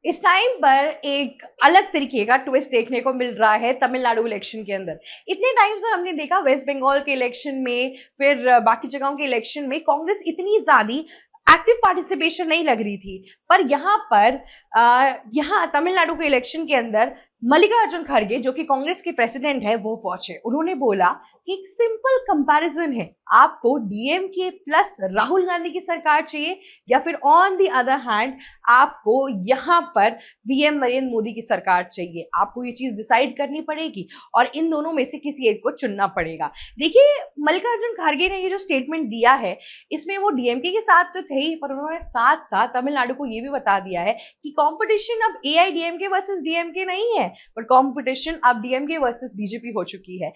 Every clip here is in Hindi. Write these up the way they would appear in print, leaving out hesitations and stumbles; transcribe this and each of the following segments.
इस टाइम पर एक अलग तरीके का ट्विस्ट देखने को मिल रहा है तमिलनाडु इलेक्शन के अंदर। इतने टाइम से हमने देखा वेस्ट बंगाल के इलेक्शन में, फिर बाकी जगहों के इलेक्शन में कांग्रेस इतनी ज्यादा एक्टिव पार्टिसिपेशन नहीं लग रही थी। पर यहाँ तमिलनाडु के इलेक्शन के अंदर मल्लिकार्जुन खड़गे जो कि कांग्रेस के प्रेसिडेंट है वो पहुंचे। उन्होंने बोला कि एक सिंपल कंपैरिजन है, आपको डीएमके प्लस राहुल गांधी की सरकार चाहिए या फिर ऑन द अदर हैंड आपको यहाँ पर पीएम नरेंद्र मोदी की सरकार चाहिए। आपको ये चीज डिसाइड करनी पड़ेगी और इन दोनों में से किसी एक को चुनना पड़ेगा। देखिए, मल्लिकार्जुन खड़गे ने ये जो स्टेटमेंट दिया है इसमें वो डीएमके के साथ तो थे ही, पर उन्होंने साथ साथ तमिलनाडु को ये भी बता दिया है कि कंपटीशन अब एआईडीएमके वर्सेस डीएमके नहीं है, पर कंपटीशन अब डीएमके वर्सेस बीजेपी हो चुकी है।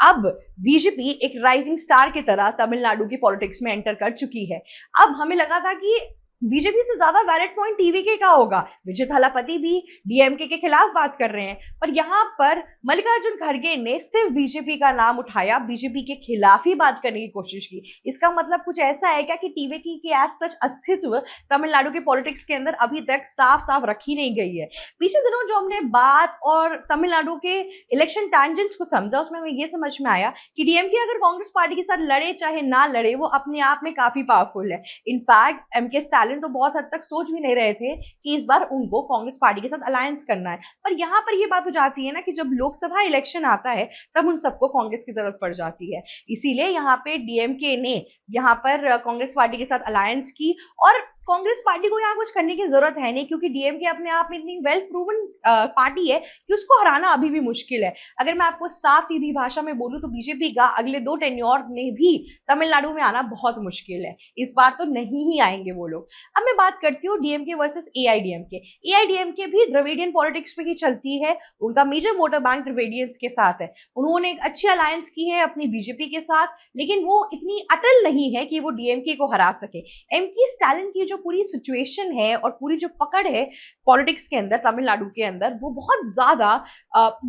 अब बीजेपी एक राइजिंग स्टार की तरह तमिलनाडु की पॉलिटिक्स में एंटर कर चुकी है। अब हमें लगा था कि बीजेपी से ज्यादा वैलिड पॉइंट टीवीके का होगा, विजय थालापति भी डीएमके के खिलाफ बात कर रहे हैं, पर यहाँ पर मल्लिकार्जुन खड़गे ने सिर्फ बीजेपी का नाम उठाया, बीजेपी के खिलाफ ही बात करने की कोशिश की। इसका मतलब कुछ ऐसा है क्या कि टीवीके की एज सच अस्तित्व तमिलनाडु के पॉलिटिक्स के अंदर अभी तक साफ साफ रखी नहीं गई है। पिछले दिनों जो हमने बात और तमिलनाडु के इलेक्शन टैंजेंट्स को समझा, उसमें हमें यह समझ में आया कि डीएमके अगर कांग्रेस पार्टी के साथ लड़े चाहे ना लड़े, वो अपने आप में काफी पावरफुल है। इनफैक्ट एमके स्टालिन तो बहुत हद तक सोच भी नहीं रहे थे कि इस बार उनको कांग्रेस पार्टी के साथ अलायंस करना है। पर यहां पर यह बात हो जाती है ना कि जब लोकसभा इलेक्शन आता है तब उन सबको कांग्रेस की जरूरत पड़ जाती है। इसीलिए यहाँ पे डीएमके ने यहाँ पर कांग्रेस पार्टी के साथ अलायंस की, और कांग्रेस पार्टी को यहाँ कुछ करने की जरूरत है नहीं, क्योंकि डीएमके अपने आप में इतनी वेल प्रूवन पार्टी है कि उसको हराना अभी भी मुश्किल है। अगर मैं आपको साफ सीधी भाषा में बोलूं तो बीजेपी का अगले 2 टेन्योर में भी तमिलनाडु में आना बहुत मुश्किल है। इस बार तो नहीं ही आएंगे वो लोग। अब मैं बात करती हूँ डीएमके वर्सेस एआईडीएमके। एआईडीएमके भी द्रविडियन पॉलिटिक्स में ही चलती है, उनका मेजर वोटर बैंक द्रविडियंस के साथ है। उन्होंने एक अच्छी अलायंस की है अपनी बीजेपी के साथ, लेकिन वो इतनी अटल नहीं है कि वो डीएमके को हरा सके। एमके स्टालिन की जो पूरी सिचुएशन है और पूरी जो पकड़ है पॉलिटिक्स के अंदर तमिलनाडु के अंदर, वो बहुत ज्यादा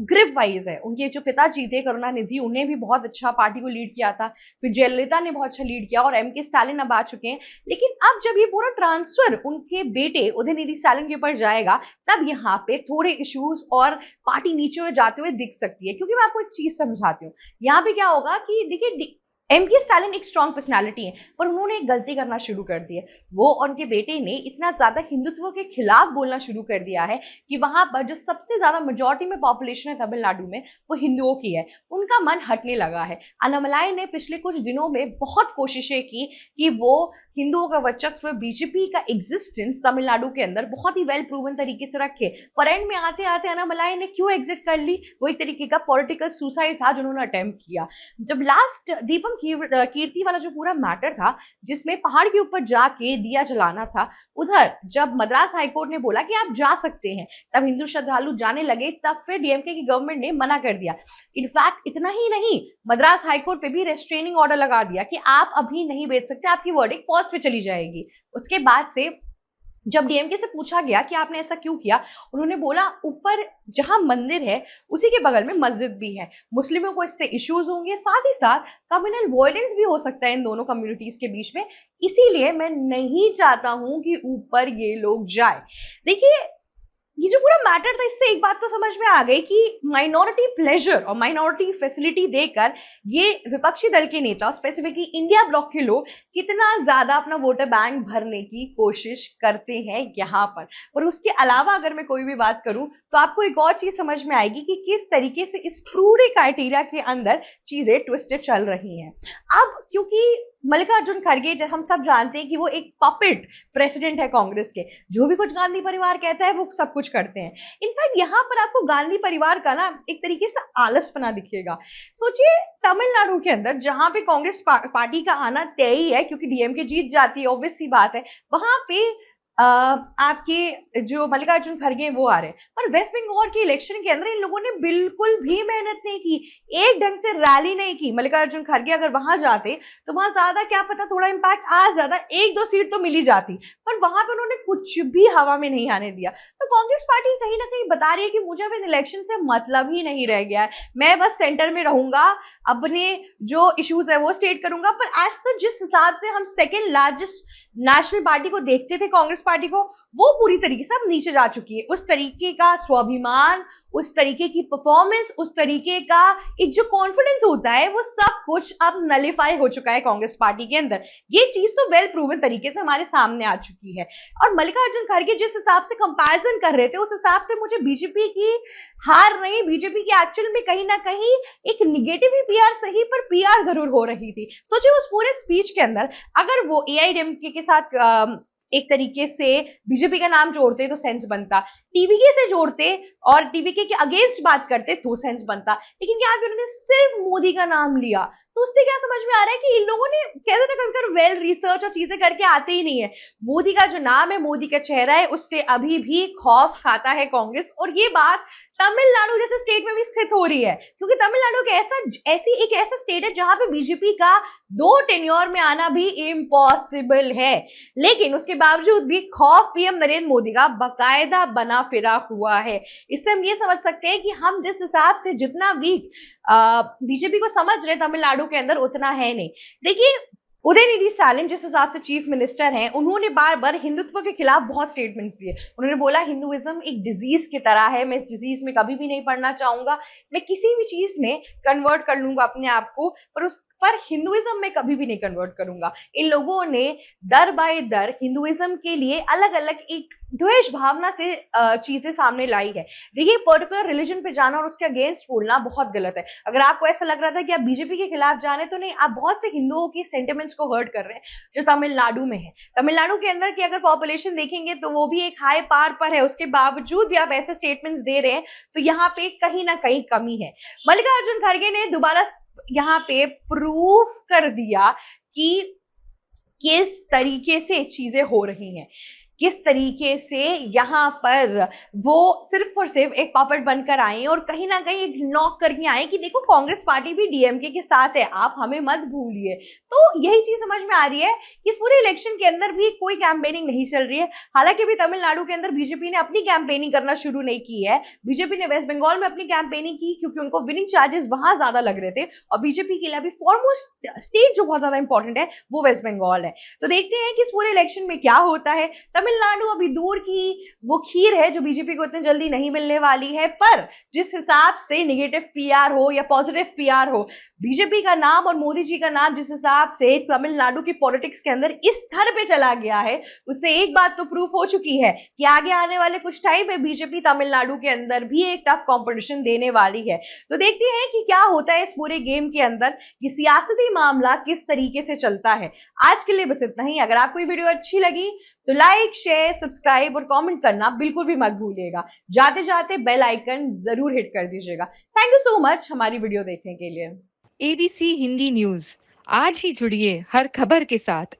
ग्रिप वाइज है। उनके जो पिताजी थे करुणानिधि, उन्हें भी बहुत अच्छा पार्टी को लीड किया था, फिर जयललिता ने बहुत अच्छा लीड किया, और एमके स्टालिन अब आ चुके हैं। लेकिन अब जब ये पूरा ट्रांसफर उनके बेटे उदयनिधि स्टालिन के ऊपर जाएगा, तब यहाँ पे थोड़े इश्यूज और पार्टी नीचे जाते हुए दिख सकती है। क्योंकि मैं आपको एक चीज समझाती हूँ, यहाँ पे क्या होगा कि देखिए, एमके स्टालिन एक स्ट्रॉन्ग पर्सनालिटी है, पर उन्होंने एक गलती करना शुरू कर दी है। वो और उनके बेटे ने इतना ज्यादा हिंदुत्व के खिलाफ बोलना शुरू कर दिया है कि वहां पर जो सबसे ज्यादा मेजॉरिटी में पॉपुलेशन है तमिलनाडु में, वो हिंदुओं की है। उनका मन हटने लगा है। अन्नामलाई ने पिछले कुछ दिनों में बहुत कोशिशें की कि वो हिंदुओं का वर्चस्व, बीजेपी का एग्जिस्टेंस तमिलनाडु के अंदर बहुत ही वेल प्रूवन तरीके से रखे, पर एंड में आते आते अन्नामलाई ने क्यों एग्जिट कर ली? वो एक तरीके का पॉलिटिकल सुसाइड था जो उन्होंने अटेम्प्ट किया। जब लास्ट दीपम कीर्ति वाला जो पूरा मैटर था, जिसमें पहाड़ के ऊपर जाके दिया जलाना था, उधर जब मद्रास हाईकोर्ट ने बोला कि आप जा सकते हैं, तब हिंदू श्रद्धालु जाने लगे, तब फिर डीएमके की गवर्नमेंट ने मना कर दिया। इनफैक्ट इतना ही नहीं, मद्रास हाईकोर्ट पे भी रेस्ट्रेनिंग ऑर्डर लगा दिया कि आप अभी नहीं बेच सकते, आपकी वर्डिक्ट पॉज पे चली जाएगी। उसके बाद से जब डीएमके से पूछा गया कि आपने ऐसा क्यों किया, उन्होंने बोला ऊपर जहां मंदिर है उसी के बगल में मस्जिद भी है, मुस्लिमों को इससे इश्यूज होंगे, साथ ही साथ कम्युनल वायलेंस भी हो सकता है इन दोनों कम्युनिटीज के बीच में, इसीलिए मैं नहीं चाहता हूं कि ऊपर ये लोग जाए। देखिए, ये जो पूरा मैटर था, इससे एक बात तो समझ में आ गई कि माइनॉरिटी प्लेजर और माइनॉरिटी फैसिलिटी देकर ये विपक्षी दल के नेता, स्पेसिफिकली इंडिया ब्लॉक के लोग, कितना ज्यादा अपना वोटर बैंक भरने की कोशिश करते हैं यहाँ पर। और उसके अलावा अगर मैं कोई भी बात करूं तो आपको एक और चीज समझ में आएगी कि किस तरीके से इस पूरे क्राइटेरिया के अंदर चीजें ट्विस्टेड चल रही हैं। अब क्योंकि मल्लिकार्जुन खड़गे, हम सब जानते हैं कि वो एक पपेट प्रेसिडेंट है कांग्रेस के, जो भी कुछ गांधी परिवार कहता है वो सब कुछ करते हैं। इनफैक्ट यहाँ पर आपको गांधी परिवार का ना एक तरीके से आलसपना दिखेगा। सोचिए, तमिलनाडु के अंदर जहां पे कांग्रेस पार्टी का आना तय ही है, क्योंकि डीएमके जीत जाती है, ऑब्वियस सी बात है, वहां पे आपके जो मल्लिकार्जुन खड़गे वो आ रहे हैं। पर वेस्ट बंगाल के इलेक्शन के अंदर इन लोगों ने बिल्कुल भी मेहनत नहीं की, एक ढंग से रैली नहीं की। मल्लिकार्जुन खड़गे अगर वहां जाते तो वहां ज्यादा क्या पता थोड़ा इंपैक्ट आ जाता, 1-2 सीट तो मिली जाती, पर वहां पे उन्होंने कुछ भी हवा में नहीं आने दिया। तो कांग्रेस पार्टी कहीं ना कहीं बता रही है कि मुझे अब इन इलेक्शन से मतलब ही नहीं रह गया है, मैं बस सेंटर में रहूंगा, अपने जो इश्यूज है वो स्टेट करूंगा। पर एज सच जिस हिसाब से हम सेकेंड लार्जेस्ट नेशनल पार्टी को देखते थे कांग्रेस पार्टी को, वो पूरी तरीके से अब नीचे जा चुकी है। उस तरीके का स्वाभिमान, उस तरीके की परफॉर्मेंस, उस तरीके का एक जो कॉन्फिडेंस होता है, वो सब कुछ अब नलिफाई हो चुका है कांग्रेस पार्टी के अंदर। ये चीज तो वेल प्रूवन तरीके से हमारे सामने आ चुकी है। और मल्लिकार्जुन खड़गे जिस हिसाब से कंपैरिजन कर रहे थे, उस हिसाब से मुझे बीजेपी की हार नहीं, बीजेपी की एक्चुअल में कहीं ना कहीं एक निगेटिव ही पीआर सही पर पीआर जरूर हो रही थी। सोचिए उस पूरे स्पीच के अंदर अगर वो एआईएडीएमके के साथ एक तरीके से बीजेपी का नाम जोड़ते तो सेंस बनता, टीवीके से जोड़ते और टीवीके के अगेंस्ट बात करते तो सेंस बनता, लेकिन क्या उन्होंने सिर्फ मोदी का नाम लिया, तो उससे क्या समझ में आ रहा है कि इन लोगों ने कहते ना कभी वेल रिसर्च और चीजें करके आते ही नहीं है। मोदी का जो नाम है, मोदी का चेहरा है, उससे अभी भी खौफ खाता है कांग्रेस। और ये बात तमिलनाडु जैसे स्टेट में भी स्थित हो रही है, क्योंकि तमिलनाडु एक ऐसा स्टेट है जहां पे बीजेपी का 2 टेन्योर में आना भी इम्पॉसिबल है, लेकिन उसके बावजूद भी खौफ पीएम नरेंद्र मोदी का बाकायदा बना फिरा हुआ है। इससे हम ये समझ सकते हैं कि हम जिस हिसाब से जितना वीक बीजेपी को समझ रहे तमिलनाडु के अंदर, उतना है नहीं। देखिए उदयनिधि स्टालिन जिस हिसाब से चीफ मिनिस्टर हैं, उन्होंने बार बार हिंदुत्व के खिलाफ बहुत स्टेटमेंट्स दिए। उन्होंने बोला हिंदुइज्म एक डिजीज की तरह है, मैं इस डिजीज में कभी भी नहीं पढ़ना चाहूंगा, मैं किसी भी चीज में कन्वर्ट कर लूंगा अपने आप को, पर हिंदुइज्म में कभी भी नहीं कन्वर्ट करूंगा। इन लोगों ने दर बाय दर हिंदुइज्म के लिए अलग अलग एक द्वेष भावना से चीजें सामने लाई है। देखिए पर्टिकुलर रिलीजन पे जाना और उसके अगेंस्ट बोलना बहुत गलत है। अगर आपको ऐसा लग रहा था कि आप बीजेपी के खिलाफ जाने, तो नहीं, आप बहुत से हिंदुओं के सेंटिमेंट्स को हर्ट कर रहे हैं जो तमिलनाडु में है। तमिलनाडु के अंदर की अगर पॉपुलेशन देखेंगे तो वो भी एक हाई पार पर है, उसके बावजूद भी आप ऐसे स्टेटमेंट्स दे रहे हैं, तो यहाँ पे कहीं ना कहीं कमी है। मल्लिकार्जुन खड़गे ने दोबारा यहाँ पे प्रूफ कर दिया कि किस तरीके से चीजें हो रही हैं, किस तरीके से यहाँ पर वो सिर्फ और सिर्फ एक पॉपेट बनकर आए और कहीं ना कहीं एक नॉक करके आए कि देखो कांग्रेस पार्टी भी डीएमके के साथ है, आप हमें मत भूलिए। तो यही चीज समझ में आ रही है कि इस पूरे इलेक्शन के अंदर भी कोई कैंपेनिंग नहीं चल रही है। हालांकि अभी तमिलनाडु के अंदर बीजेपी ने अपनी कैंपेनिंग करना शुरू नहीं की है। बीजेपी ने वेस्ट बंगाल में अपनी कैंपेनिंग की क्योंकि उनको विनिंग चार्जेस वहां ज्यादा लग रहे थे, और बीजेपी के लिए अभी फॉरमोस्ट स्टेट जो बहुत ज्यादा इंपॉर्टेंट है वो वेस्ट बंगाल है। तो देखते हैं कि इस पूरे इलेक्शन में क्या होता है। तमिलनाडु अभी दूर की वो खीर है जो बीजेपी को इतनी जल्दी नहीं मिलने वाली है, पर जिस हिसाब से नेगेटिव पीआर हो या पॉजिटिव पीआर हो, बीजेपी का नाम और मोदी जी का नाम जिस हिसाब से तमिलनाडु की पॉलिटिक्स के अंदर इस स्तर पे चला गया है, उससे एक बात तो प्रूफ हो चुकी है कि आगे आने वाले कुछ टाइम में बीजेपी तमिलनाडु के अंदर भी एक टफ कंपटीशन देने वाली है। तो देखते हैं कि क्या होता है इस पूरे गेम के अंदर, कि सियासती मामला किस तरीके से चलता है। आज के लिए बस इतना ही। अगर आपको ये वीडियो अच्छी लगी तो लाइक, शेयर, सब्सक्राइब और कमेंट करना बिल्कुल भी मत भूलिएगा। जाते जाते बेल आइकन जरूर हिट कर दीजिएगा। थैंक यू सो मच हमारी वीडियो देखने के लिए। एबीसी हिंदी न्यूज, आज ही जुड़िए हर खबर के साथ।